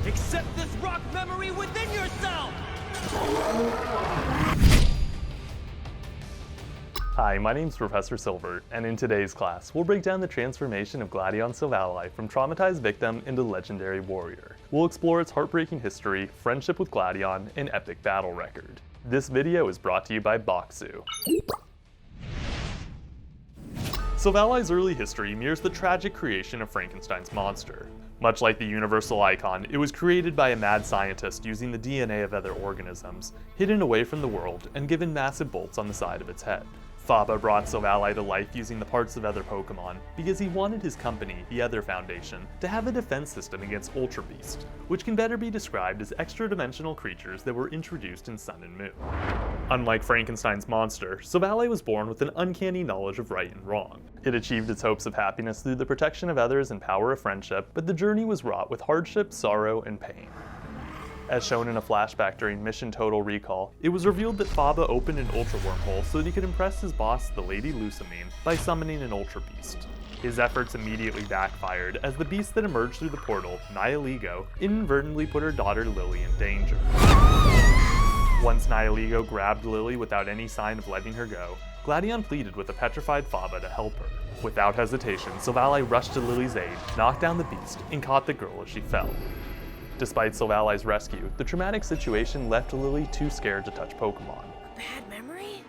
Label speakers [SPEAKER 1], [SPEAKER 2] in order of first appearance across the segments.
[SPEAKER 1] Accept this rock memory within yourself!
[SPEAKER 2] Hi, my name's Professor Silver, and in today's class, we'll break down the transformation of Gladion Silvally from traumatized victim into legendary warrior. We'll explore its heartbreaking history, friendship with Gladion, and epic battle record. This video is brought to you by Bokksu. Silvally's early history mirrors the tragic creation of Frankenstein's monster. Much like the universal icon, it was created by a mad scientist using the DNA of other organisms, hidden away from the world, and given massive bolts on the side of its head. Faba brought Silvally to life using the parts of other Pokemon because he wanted his company, the Other Foundation, to have a defense system against Ultra Beast, which can better be described as extra-dimensional creatures that were introduced in Sun and Moon. Unlike Frankenstein's monster, Silvally was born with an uncanny knowledge of right and wrong. It achieved its hopes of happiness through the protection of others and power of friendship, but the journey was wrought with hardship, sorrow, and pain. As shown in a flashback during Mission Total Recall, it was revealed that Faba opened an Ultra Wormhole so that he could impress his boss, the Lady Lusamine, by summoning an Ultra Beast. His efforts immediately backfired, as the beast that emerged through the portal, Nihilego, inadvertently put her daughter Lillie in danger. Once Nihilego grabbed Lillie without any sign of letting her go, Gladion pleaded with a petrified Faba to help her. Without hesitation, Silvally rushed to Lillie's aid, knocked down the beast, and caught the girl as she fell. Despite Silvally's rescue, the traumatic situation left Lillie too scared to touch Pokemon.
[SPEAKER 3] A bad memory?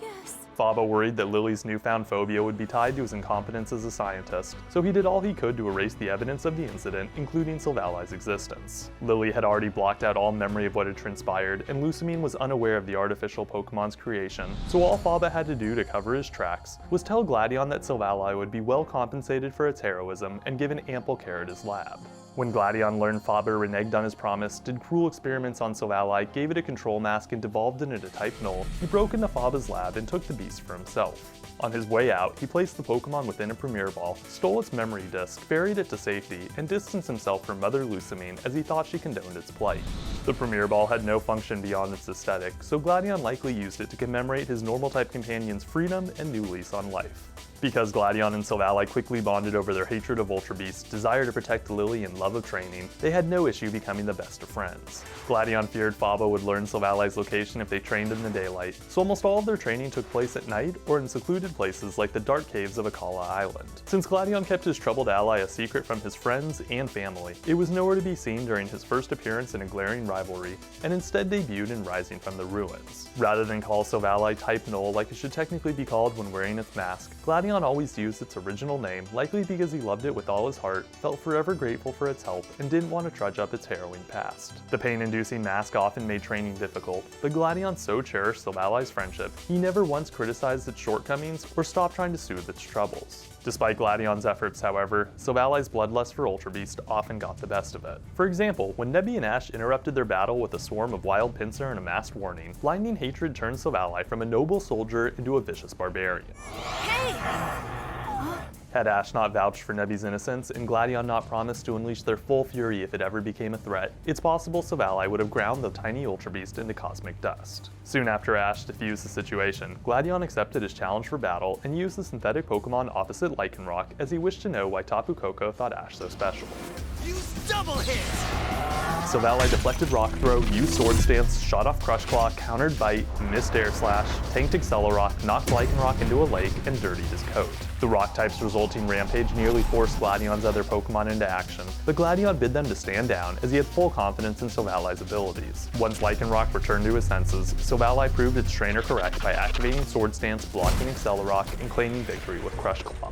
[SPEAKER 3] Yes.
[SPEAKER 2] Faba worried that Lillie's newfound phobia would be tied to his incompetence as a scientist, so he did all he could to erase the evidence of the incident, including Silvally's existence. Lillie had already blocked out all memory of what had transpired, and Lusamine was unaware of the artificial Pokemon's creation, so all Faba had to do to cover his tracks was tell Gladion that Silvally would be well compensated for its heroism and given ample care at his lab. When Gladion learned Faba reneged on his promise, did cruel experiments on Silvally, gave it a control mask, and devolved it into type Null, he broke into Faba's lab and took the beast for himself. On his way out, he placed the Pokemon within a Premier Ball, stole its memory disc, buried it to safety, and distanced himself from Mother Lusamine as he thought she condoned its plight. The Premier Ball had no function beyond its aesthetic, so Gladion likely used it to commemorate his normal-type companion's freedom and new lease on life. Because Gladion and Silvally quickly bonded over their hatred of Ultra Beast, desire to protect Lillie, and love of training, they had no issue becoming the best of friends. Gladion feared Faba would learn Silvally's location if they trained in the daylight, so almost all of their training took place at night or in secluded places like the dark caves of Akala Island. Since Gladion kept his troubled ally a secret from his friends and family, it was nowhere to be seen during his first appearance in a glaring rivalry, and instead debuted in Rising from the Ruins. Rather than call Silvally type Null like it should technically be called when wearing its mask, Gladion always used its original name, likely because he loved it with all his heart, felt forever grateful for its help, and didn't want to trudge up its harrowing past. The pain-inducing mask often made training difficult, but Gladion so cherished Silvally's friendship, he never once criticized its shortcomings or stopped trying to soothe its troubles. Despite Gladion's efforts, however, Silvally's bloodlust for Ultra Beast often got the best of it. For example, when Nebby and Ash interrupted their battle with a swarm of wild Pinsir and a masked warning, blinding hatred turned Silvally from a noble soldier into a vicious barbarian.
[SPEAKER 3] Hey!
[SPEAKER 2] Had Ash not vouched for Nebby's innocence and Gladion not promised to unleash their full fury if it ever became a threat, it's possible Silvally would have ground the tiny Ultra Beast into cosmic dust. Soon after Ash defused the situation, Gladion accepted his challenge for battle and used the synthetic Pokemon opposite Lycanroc as he wished to know why Tapu Koko thought Ash so special.
[SPEAKER 1] Use double hit!
[SPEAKER 2] Silvally deflected Rock Throw, used Sword Stance, shot off Crush Claw, countered Bite, missed Air Slash, tanked Accelerock, knocked Lycanroc into a lake, and dirtied his coat. The Rock type's resulting Rampage nearly forced Gladion's other Pokemon into action, but Gladion bid them to stand down as he had full confidence in Silvally's abilities. Once Lycanroc returned to his senses, Silvally proved its trainer correct by activating Sword Stance, blocking Accelerock, and claiming victory with Crush Claw.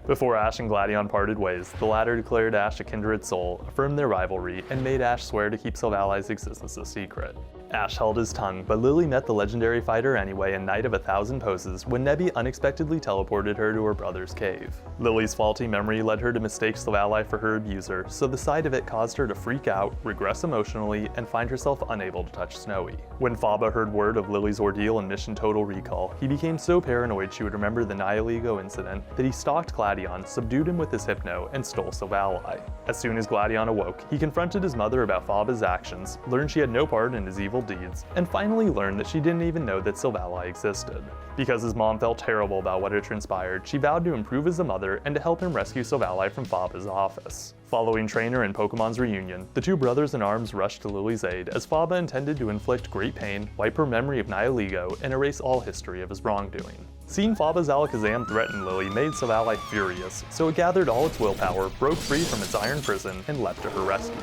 [SPEAKER 2] Before Ash and Gladion parted ways, the latter declared Ash a kindred soul, affirmed their rivalry, and made Ash swear to keep Silvally's existence a secret. Ash held his tongue, but Lillie met the legendary fighter anyway in Night of 1,000 Poses when Nebby unexpectedly teleported her to her brother's cave. Lillie's faulty memory led her to mistake Silvally for her abuser, so the sight of it caused her to freak out, regress emotionally, and find herself unable to touch Snowy. When Faba heard word of Lillie's ordeal in Mission Total Recall, he became so paranoid she would remember the Nihilego incident that he stalked Gladion, subdued him with his Hypno, and stole Silvally. As soon as Gladion awoke, he confronted his mother about Faba's actions, learned she had no part in his evil evil deeds, and finally learned that she didn't even know that Silvally existed. Because his mom felt terrible about what had transpired, she vowed to improve as a mother and to help him rescue Silvally from Faba's office. Following Trainer and Pokemon's reunion, the two brothers-in-arms rushed to Lillie's aid as Faba intended to inflict great pain, wipe her memory of Nihilego, and erase all history of his wrongdoing. Seeing Faba's Alakazam threaten Lillie made Silvally furious, so it gathered all its willpower, broke free from its iron prison, and leapt to her rescue.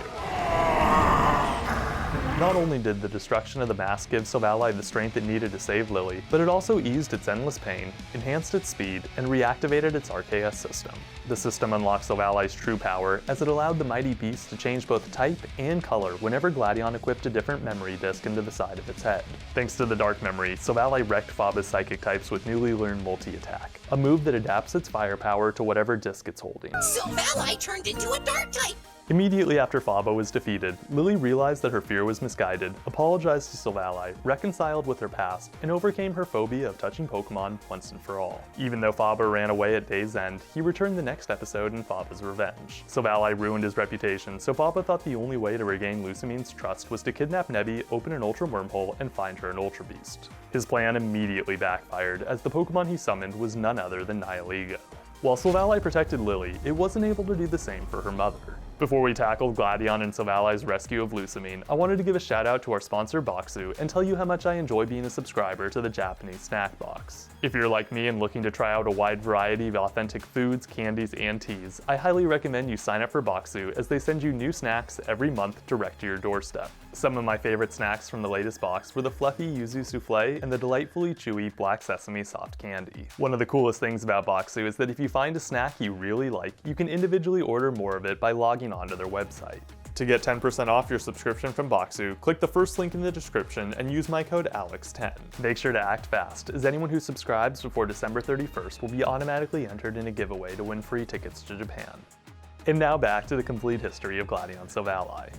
[SPEAKER 2] Not only did the destruction of the mask give Silvally the strength it needed to save Lillie, but it also eased its endless pain, enhanced its speed, and reactivated its Arceus system. The system unlocked Silvally's true power, as it allowed the mighty beast to change both type and color whenever Gladion equipped a different memory disc into the side of its head. Thanks to the Dark Memory, Silvally wrecked Faba's psychic types with newly learned Multi-Attack, a move that adapts its firepower to whatever disc it's holding.
[SPEAKER 4] Silvally turned into a dark type!
[SPEAKER 2] Immediately after Faba was defeated, Lillie realized that her fear was misguided, apologized to Silvally, reconciled with her past, and overcame her phobia of touching Pokemon once and for all. Even though Faba ran away at day's end, he returned the next episode in Faba's revenge. Silvally ruined his reputation, so Faba thought the only way to regain Lusamine's trust was to kidnap Nebby, open an Ultra Wormhole, and find her an Ultra Beast. His plan immediately backfired, as the Pokemon he summoned was none other than Nihilego. While Silvally protected Lillie, it wasn't able to do the same for her mother. Before we tackled Gladion and Silvally's rescue of Lusamine, I wanted to give a shout out to our sponsor Bokksu and tell you how much I enjoy being a subscriber to the Japanese snack box. If you're like me and looking to try out a wide variety of authentic foods, candies, and teas, I highly recommend you sign up for Bokksu, as they send you new snacks every month direct to your doorstep. Some of my favorite snacks from the latest box were the fluffy yuzu souffle and the delightfully chewy black sesame soft candy. One of the coolest things about Bokksu is that if you find a snack you really like, you can individually order more of it by logging onto their website. To get 10% off your subscription from Bokksu, click the first link in the description and use my code ALEX10. Make sure to act fast, as anyone who subscribes before December 31st will be automatically entered in a giveaway to win free tickets to Japan. And now back to the complete history of Gladion Silvally.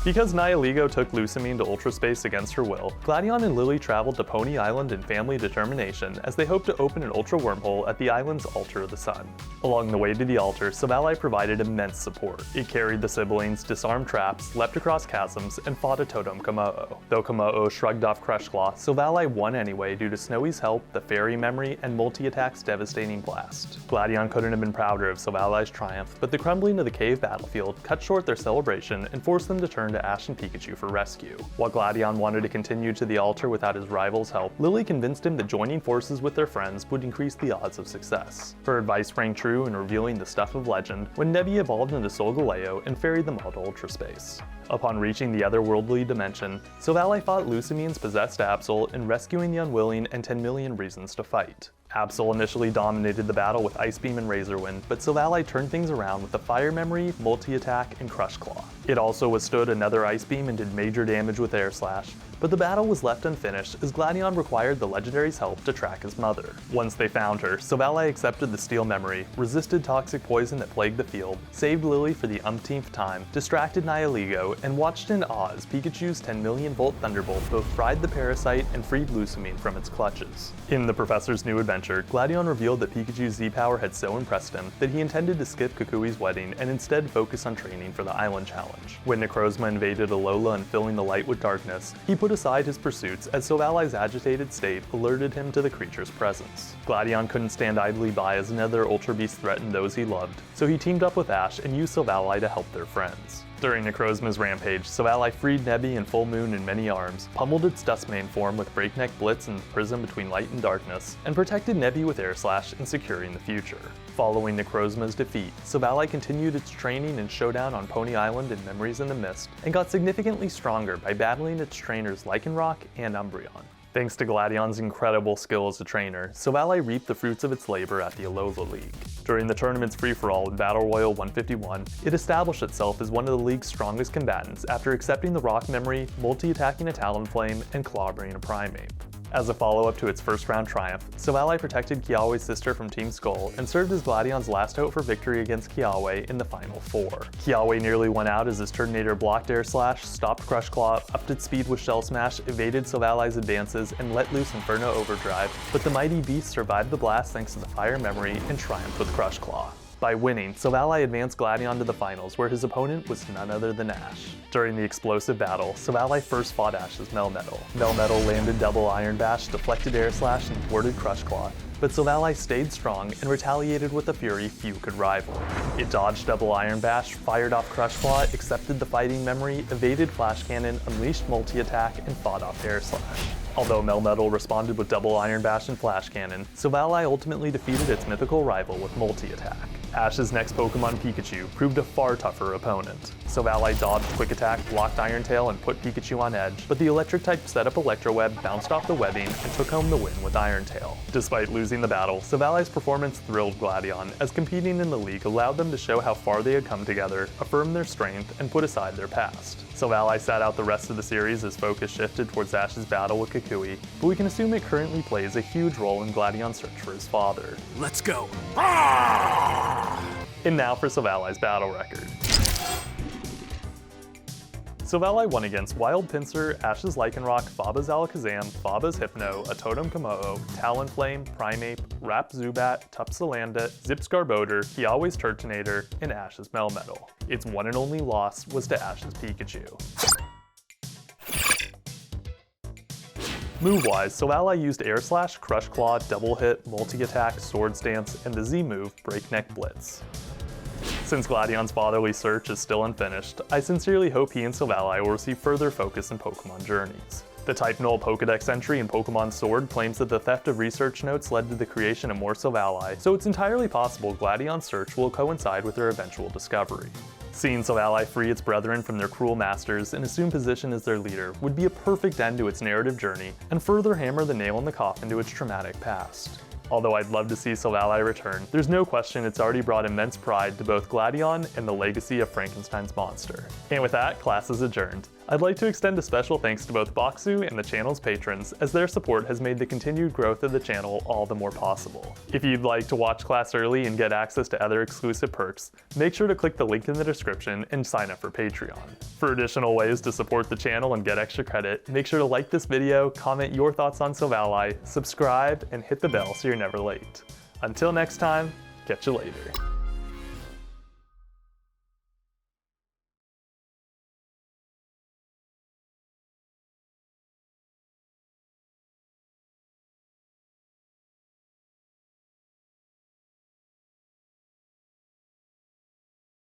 [SPEAKER 2] Because Nihilego took Lusamine to Ultra Space against her will, Gladion and Lillie traveled to Pony Island in family determination as they hoped to open an Ultra Wormhole at the island's Altar of the Sun. Along the way to the altar, Silvally provided immense support. It carried the siblings, disarmed traps, leapt across chasms, and fought a totem Kommo-O. Though Kommo-O shrugged off Crush Claw, Silvally won anyway due to Snowy's help, the Fairy Memory, and Multi-Attack's devastating blast. Gladion couldn't have been prouder of Silvally's triumph, but the crumbling of the cave battlefield cut short their celebration and forced them to turn to Ash and Pikachu for rescue. While Gladion wanted to continue to the altar without his rival's help, Lillie convinced him that joining forces with their friends would increase the odds of success. Her advice rang true in revealing the stuff of legend when Nebby evolved into Solgaleo and ferried them all to Ultra Space. Upon reaching the otherworldly dimension, Silvally fought Lusamine's possessed Absol in rescuing the unwilling and 10 million reasons to fight. Absol initially dominated the battle with Ice Beam and Razor Wind, but Silvally turned things around with the Fire Memory, Multi-Attack, and Crush Claw. It also withstood another Ice Beam and did major damage with Air Slash, but the battle was left unfinished as Gladion required the legendary's help to track his mother. Once they found her, Silvally accepted the Steel Memory, resisted toxic poison that plagued the field, saved Lillie for the umpteenth time, distracted Nihilego, and watched in awe as Pikachu's 10 million volt Thunderbolt both fried the parasite and freed Lusamine from its clutches. In the Professor's new adventure, Gladion revealed that Pikachu's Z-Power had so impressed him that he intended to skip Kukui's wedding and instead focus on training for the Island Challenge. When Necrozma invaded Alola and filling the light with darkness, he put aside his pursuits as Silvally's agitated state alerted him to the creature's presence. Gladion couldn't stand idly by as another Ultra Beast threatened those he loved, so he teamed up with Ash and used Silvally to help their friends. During Necrozma's rampage, Silvally freed Nebby and Full Moon in many arms, pummeled its Dustmane form with Breakneck Blitz and Prism between light and darkness, and protected Nebby with Air Slash in securing the future. Following Necrozma's defeat, Silvally continued its training and showdown on Pony Island in Memories in the Mist, and got significantly stronger by battling its trainers Lycanroc and Umbreon. Thanks to Gladion's incredible skill as a trainer, Silvally reaped the fruits of its labor at the Alola League. During the tournament's free-for-all in Battle Royal 151, it established itself as one of the league's strongest combatants after accepting the Rock Memory, multi-attacking a Talonflame, and clobbering a Primeape. As a follow-up to its first-round triumph, Silvally protected Kiawe's sister from Team Skull and served as Gladion's last hope for victory against Kiawe in the Final Four. Kiawe nearly won out as his Turtonator blocked Air Slash, stopped Crush Claw, upped its speed with Shell Smash, evaded Silvally's advances, and let loose Inferno Overdrive, but the mighty beast survived the blast thanks to the Fire Memory and triumphed with Crush Claw. By winning, Silvally advanced Gladion to the finals, where his opponent was none other than Ash. During the explosive battle, Silvally first fought Ash's Melmetal. Melmetal landed double Iron Bash, deflected Air Slash, and thwarted Crush Claw, but Silvally stayed strong and retaliated with a fury few could rival. It dodged double Iron Bash, fired off Crush Claw, accepted the fighting memory, evaded Flash Cannon, unleashed multi-attack, and fought off Air Slash. Although Melmetal responded with double Iron Bash and Flash Cannon, Silvally ultimately defeated its mythical rival with multi-attack. Ash's next Pokemon, Pikachu, proved a far tougher opponent. Silvally dodged Quick Attack, blocked Iron Tail, and put Pikachu on edge, but the electric type set up Electro Web, bounced off the webbing, and took home the win with Iron Tail. Despite losing the battle, Silvally's performance thrilled Gladion, as competing in the league allowed them to show how far they had come together, affirm their strength, and put aside their past. Silvally sat out the rest of the series as focus shifted towards Ash's battle with Kukui, but we can assume it currently plays a huge role in Gladion's search for his father.
[SPEAKER 1] Let's go.
[SPEAKER 2] And now for Silvally's battle record. Silvally won against Wild Pinsir, Ash's Lycanroc, Faba's Alakazam, Faba's Hypno, a Totem Kommo-O, Talonflame, Primeape, Rap Zubat, Tup Salandit, Zip's Garbodor, Kiawe's Turtonator, and Ash's Melmetal. Its one and only loss was to Ash's Pikachu. Move-wise, Silvally used Air Slash, Crush Claw, Double Hit, Multi-Attack, Swords Dance, and the Z-move, Breakneck Blitz. Since Gladion's fatherly search is still unfinished, I sincerely hope he and Silvally will receive further focus in Pokemon Journeys. The Type Null Pokedex entry in Pokemon Sword claims that the theft of research notes led to the creation of more Silvally, so it's entirely possible Gladion's search will coincide with their eventual discovery. Seeing Silvally free its brethren from their cruel masters and assume position as their leader would be a perfect end to its narrative journey and further hammer the nail in the coffin to its traumatic past. Although I'd love to see Silvally return, there's no question it's already brought immense pride to both Gladion and the legacy of Frankenstein's monster. And with that, class is adjourned. I'd like to extend a special thanks to both Bokksu and the channel's patrons, as their support has made the continued growth of the channel all the more possible. If you'd like to watch class early and get access to other exclusive perks, make sure to click the link in the description and sign up for Patreon. For additional ways to support the channel and get extra credit, make sure to like this video, comment your thoughts on Silvally, subscribe, and hit the bell so you're never late. Until next time, catch you later.